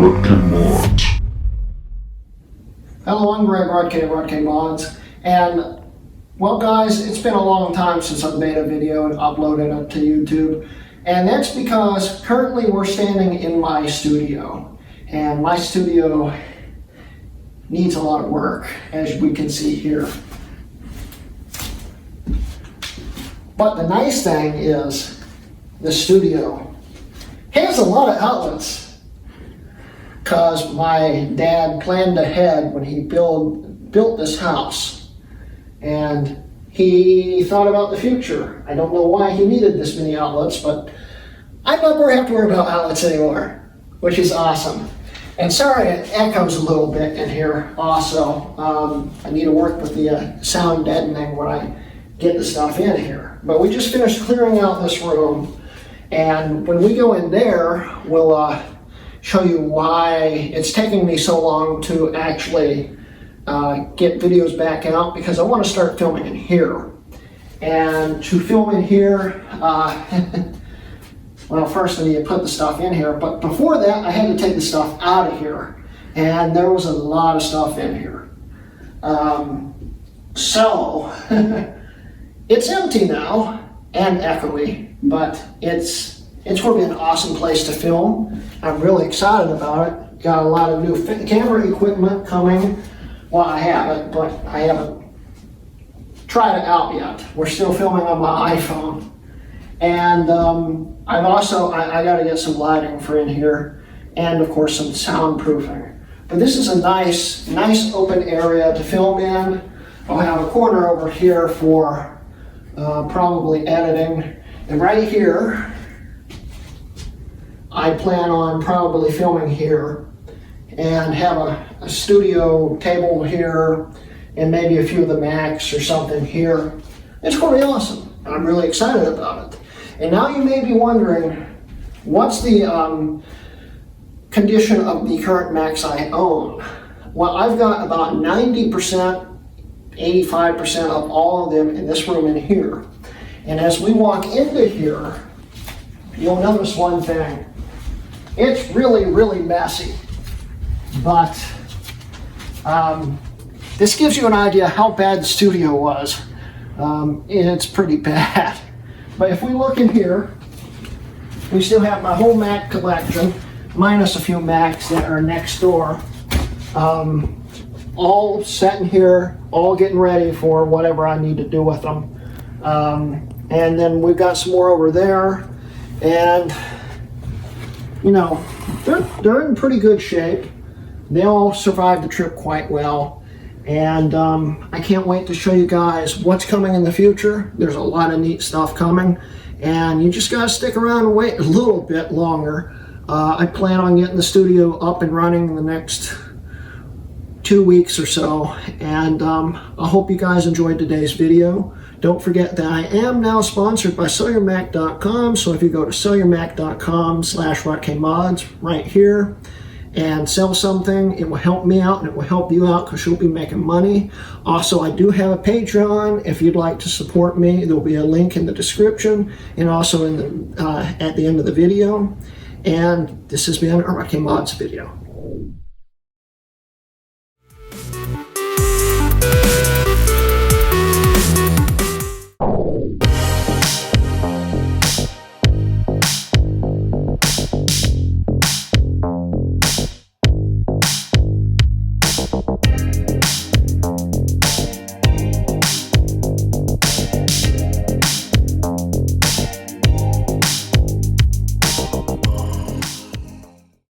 Hrutkay Mods. Hello, I'm Greg Hrutkay Mods, and well guys, it's been a long time since I've made a video and uploaded it to YouTube, and that's because currently we're standing in my studio, and my studio needs a lot of work, as we can see here. But the nice thing is the studio has a lot of outlets, because my dad planned ahead when he built this house, and he thought about the future. I don't know why he needed this many outlets, but I never have to worry about outlets anymore, which is awesome. And sorry, it echoes a little bit in here also. I need to work with the sound deadening when I get the stuff in here. But we just finished clearing out this room, and when we go in there, we'll show you why it's taking me so long to actually get videos back out, because I want to start filming in here. And to film in here, well, first I need to put the stuff in here, but before that I had to take the stuff out of here, and there was a lot of stuff in here. So it's empty now and echoey, but it's going to be an awesome place to film. I'm really excited about it. Got a lot of new camera equipment coming. Well, I have it, but I haven't tried it out yet. We're still filming on my iPhone. And I got to get some lighting for in here, and of course some soundproofing. But this is a nice open area to film in. I'll have a corner over here for probably editing. And right here, I plan on probably filming here, and have a studio table here, and maybe a few of the Macs or something here. It's going to be awesome. I'm really excited about it. And now you may be wondering, what's the condition of the current Macs I own? Well, I've got about 90%, 85% of all of them in this room in here. And as we walk into here, you'll notice one thing. It's really messy, but this gives you an idea how bad the studio was. It's pretty bad. But if we look in here, we still have my whole Mac collection, minus a few Macs that are next door, all set in here, all getting ready for whatever I need to do with them. And then we've got some more over there, and you know, they're in pretty good shape. They all survived the trip quite well. And I can't wait to show you guys what's coming in the future. There's a lot of neat stuff coming, and you just gotta stick around and wait a little bit longer. I plan on getting the studio up and running in the next 2 weeks or so, and I hope you guys enjoyed today's video. Don't forget that I am now sponsored by SellYourMac.com, so if you go to SellYourMac.com/HrutkayMods right here and sell something, it will help me out and it will help you out, because you'll be making money. Also, I do have a Patreon. If you'd like to support me, there'll be a link in the description and also in the at the end of the video. And this has been a Hrutkay Mods video.